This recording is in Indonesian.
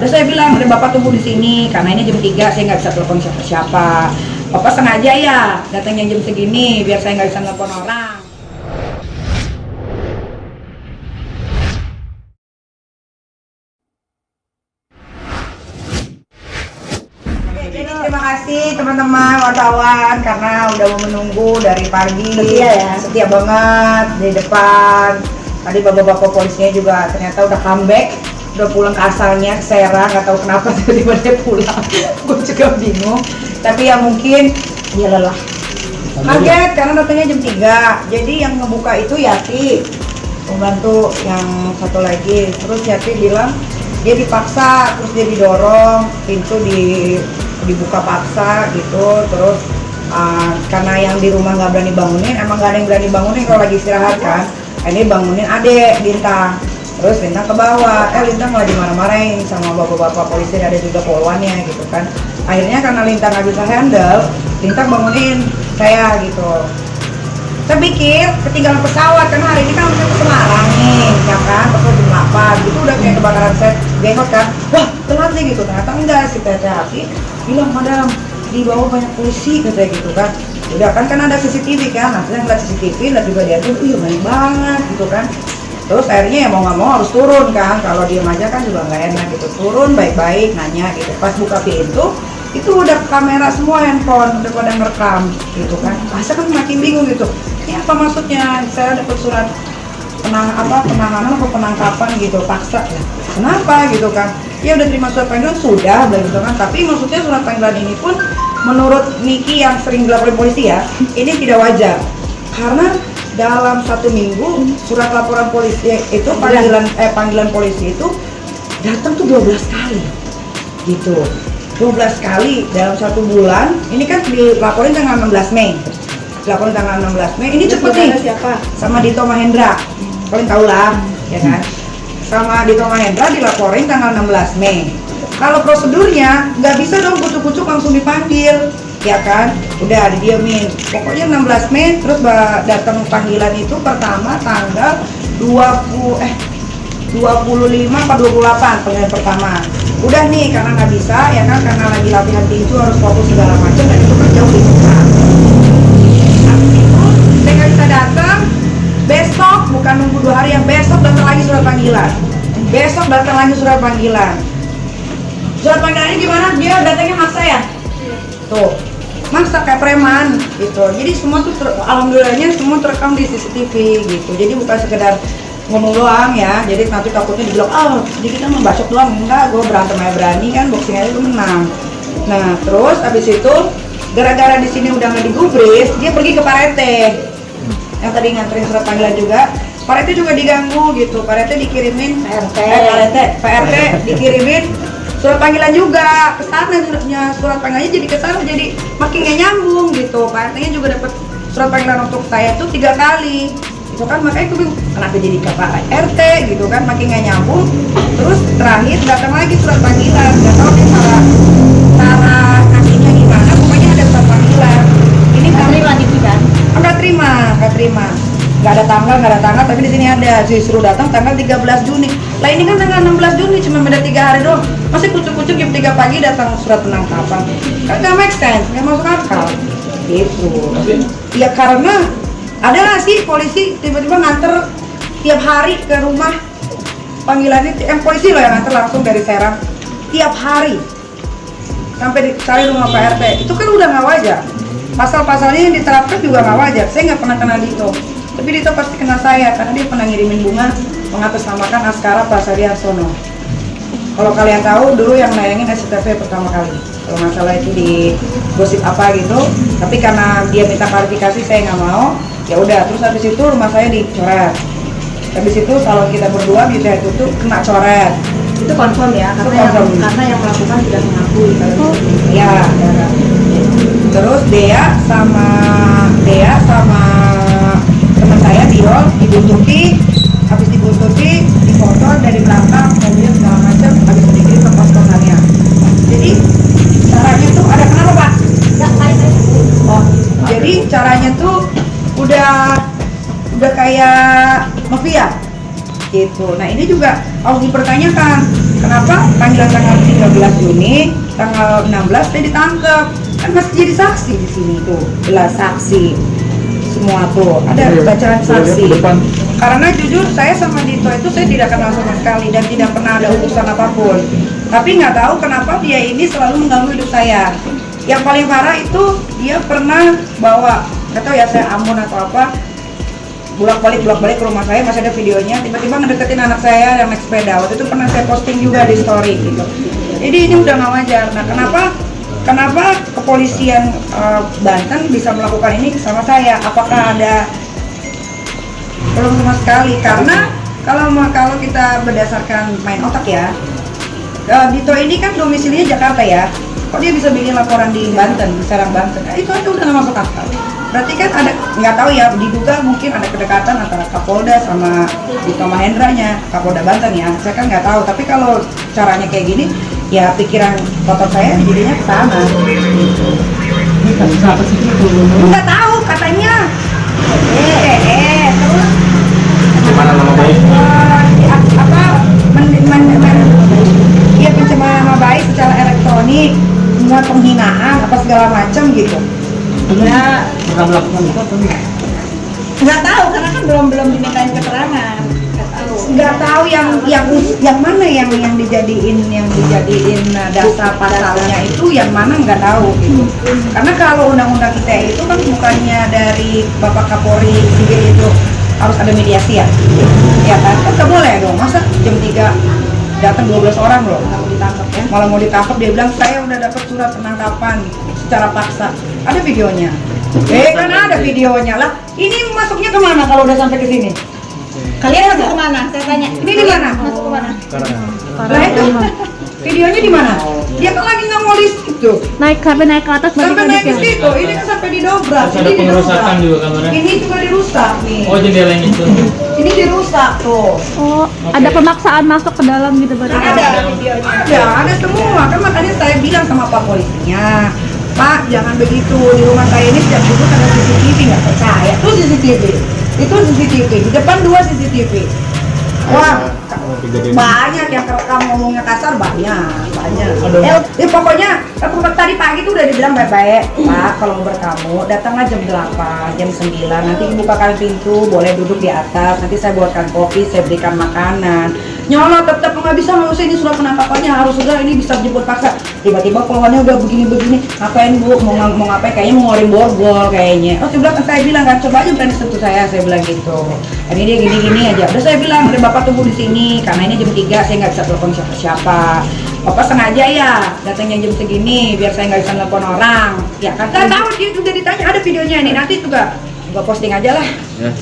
Terus saya bilang, udah Bapak tunggu di sini, karena ini jam 3 saya nggak bisa telepon siapa-siapa. Bapak sengaja ya datangnya jam segini, biar saya nggak bisa telepon orang. Jadi terima kasih teman-teman wartawan karena udah mau menunggu dari pagi. Setia banget di depan. Tadi bapak-bapak polisinya juga ternyata udah comeback, udah pulang ke asalnya, ke Serang, nggak tahu kenapa tiba-tiba dia pulang. Gue juga bingung. Tapi ya mungkin dia lelah. Kaget karena datangnya jam 3. Jadi yang ngebuka itu Yati, pembantu yang satu lagi. Terus Yati bilang dia dipaksa, terus dia didorong, pintu dibuka paksa gitu. Terus karena yang di rumah nggak berani bangunin, emang nggak ada yang berani bangunin kalau lagi istirahat kan. Ini bangunin adek Lintang, terus Lintang ke bawah, Lintang malah dimarah-marahin sama bapak-bapak polisi, ada juga polwannya gitu kan. Akhirnya karena Lintang nggak bisa handle, Lintang bangunin saya gitu. Saya pikir ketinggalan pesawat karena hari ini kan harusnya ke Semarang nih, ya kan, pesawat jam 8 gitu, udah kayak kebakaran set bengot kan. Wah telat nih gitu, ternyata enggak, si Teti bilang madam di bawah banyak polisi katanya gitu kan. Udah kan ada CCTV kan, nanti ngeliat CCTV, lihat juga dia tuh, banyak banget gitu kan. Terus akhirnya ya mau nggak mau harus turun kan, kalau diem aja kan juga nggak enak gitu. Turun baik-baik nanya gitu, pas buka pintu itu udah kamera semua, handphone udah pada ngerekam gitu kan. Masa kan makin bingung gitu, ini apa maksudnya? Saya dapat surat penahanan atau penangkapan gitu, paksa ya. Kenapa gitu kan? Ya udah terima surat panggilan sudah begitu kan, tapi maksudnya surat panggilan ini pun menurut Niki yang sering dilaporin polisi ya, ini tidak wajar karena dalam 1 minggu surat laporan polisi itu panggilan polisi itu datang tuh 12 kali gitu, 12 kali dalam 1 bulan. Ini kan dilaporin tanggal 16 Mei, dilaporin tanggal 16 Mei. Ini cepet nih, siapa? Sama Dito Mahendra, kalian tahu lah ya kan, sama Dito Mahendra dilaporin tanggal 16 Mei. Kalau prosedurnya nggak bisa dong kucuk-kucuk langsung dipanggil, ya kan? Udah didiemin. Pokoknya 16 Mei terus datang panggilan itu pertama tanggal 25 atau 28 panggilan pertama. Udah nih karena nggak bisa ya kan, karena lagi latihan tinju harus fokus segala macam dan itu kan jauh di rumah. Habis itu saya nggak bisa datang. Besok bukan nunggu 2 hari, yang besok datang lagi surat panggilan. Besok datang lagi surat panggilan. Surat panggilannya gimana? Dia datangnya maksa ya? Tuh, maksa kayak preman gitu. Jadi semua tuh alhamdulillahnya semua terekam di CCTV gitu. Jadi bukan sekedar ngomong doang ya. Jadi nanti takutnya dibilang, jadi kita membacok doang. Enggak, gue berantem aja berani kan, boxing aja gue menang. Nah, terus abis itu gara-gara di sini udah nggak digubris, dia pergi ke Pak Rete. Yang tadi nganterin surat panggilan juga. Pak Rete juga diganggu gitu. Pak Rete dikirimin Pak RT dikirimin surat panggilan juga ke sana, surat panggilannya jadi ke sana, jadi makin gak nyambung gitu. Pak RT-nya juga dapat surat panggilan untuk saya tuh 3 kali itu kan, makanya aku bingung kenapa jadi ke Pak RT gitu kan, makin gak nyambung. Terus terakhir datang lagi surat panggilan, nggak tahu nih cara kasihnya gimana, pokoknya ada surat panggilan. Ini kami lagi kan nggak terima, nggak ada tanggal, tapi di sini ada disuruh datang tanggal 13 Juni. Lah ini kan tanggal 16 Juni, cuma beda 3 hari doang. Masih kucuk-kucuk jam 3 pagi datang surat penangkapan. Kan nggak make sense, nggak masuk akal. Gitu. Ya karena ada nggak sih polisi tiba-tiba nganter tiap hari ke rumah panggilannya, polisi loh yang nganter langsung dari Serang tiap hari sampai cari rumah Pak RT. Itu kan udah nggak wajar. Pasal-pasalnya yang diterapkan juga nggak wajar. Saya nggak pernah kenal Dito, tapi Dito pasti kenal saya karena dia pernah ngirimin bunga mengatasnamakan Askara Prasari Harsono. Kalau kalian tahu dulu yang nayangin SCTV pertama kali, kalau nggak salah itu di gosip apa gitu. Tapi karena dia minta klarifikasi saya nggak mau. Ya udah, terus habis itu rumah saya dicoret. Habis itu salon kita berdua di itu tuh kena coret. Itu confirm ya, karena yang melakukan tidak mengakui kalau itu. Ya. Terus Dea sama teman saya Biol dibuntuti, habis dibuntuti difoto dari belakang mobil segala macam, habis itu dikirim ke kos-kosannya. Jadi caranya tuh ada kenapa Pak? Jadi caranya tuh udah kayak mafia gitu. Nah ini juga harus dipertanyakan kenapa panggilan tanggal 13 Juni, tanggal 16 saya ditangkap, kan masih jadi saksi di sini tuh, jelas saksi semua tuh, ada bacaan saksi. Karena jujur saya sama Dito itu saya tidak kenal sama sekali dan tidak pernah ada urusan apapun. Tapi nggak tahu kenapa dia ini selalu mengganggu hidup saya. Yang paling parah itu dia pernah bawa, nggak tahu ya saya amun atau apa, bolak-balik ke rumah saya, masih ada videonya, tiba-tiba ngedeketin anak saya yang naik sepeda. Waktu itu pernah saya posting juga di story gitu. Jadi ini udah nggak wajar. Nah kenapa kepolisian Banten bisa melakukan ini sama saya? Apakah ada? Belum sama sekali, karena kalau kita berdasarkan main otak ya, Dito ini kan domisilinya Jakarta ya, kok dia bisa bikin laporan di Banten, di Serang Banten? Nah, itu aja udah nggak masuk akal. Berarti kan ada, nggak tahu ya, diduga mungkin ada kedekatan antara Kapolda sama Dito Mahendranya, Kapolda Banten ya, saya kan nggak tahu. Tapi kalau caranya kayak gini, ya pikiran kotor saya jadinya ke sana. Nggak tahu katanya. Terus Gimana nama baik? Dia pencemaran nama baik secara elektronik, semua penghinaan apa segala macam gitu. Ya, Pernah melakukan itu atau enggak? nggak tahu karena kan belum dimintain keterangan. Nggak tahu yang mana yang dijadiin dasar pasalnya itu yang mana nggak tahu gitu. Karena kalau undang-undang ITE itu kan bukannya dari Bapak Kapolri Sigit itu harus ada mediasi ya, ya kan nggak boleh dong, masa jam 3 datang 12 orang loh mau ditangkap ya, malah mau ditangkap dia bilang saya udah dapat surat penangkapan secara paksa, ada videonya. Kan ada videonya lah. Ini masuknya kemana kalau udah sampai ke sini? Kalian masuk kemana? Saya tanya. Ini di mana? Masuk kemana? Lah itu videonya di mana? Dia kan lagi ngemolis itu. Naik ke atas Sampai naik ke situ. Ini kan sampai didobrak. Terus ada Ini pengerusakan didobrak. juga kamarnya. Ini juga dirusak nih. Oh, jendela yang itu. Ini dirusak tuh. Oh, ada pemaksaan masuk ke dalam gitu berarti. Ada videonya. Ada semua. Kan makanya saya bilang sama Pak polisinya, Pak, jangan begitu. Di rumah saya ini setiap duduk ada CCTV, nggak percaya. Itu CCTV. Itu CCTV. Di depan 2 CCTV. Wah, banyak yang kerekam ngomongnya kasar, banyak. Pokoknya tadi pagi tuh udah dibilang baik-baik, Pak, kalau mau bertamu datanglah jam 8, jam 9, nanti bukakan pintu, boleh duduk di atas, nanti saya buatkan kopi, saya berikan makanan. Nyolot tetap nggak bisa, nggak usah, ini surat penangkapannya harus sudah, ini bisa jemput paksa. Tiba-tiba keluhannya udah begini-begini, ngapain Bu, mau ngapain, kayaknya mau ngorim borgol kayaknya. Oh, saya bilang kan, coba aja berani sentuh saya bilang gitu. Ini dia gini-gini aja. Udah saya bilang, udah Bapak tunggu di sini, karena ini jam 3 saya nggak bisa telepon siapa-siapa. Bapak sengaja ya datangnya jam segini biar saya nggak bisa telepon orang. Ya kan, tahu dia udah ditanya, ada videonya ini, nanti juga posting aja lah. Ya.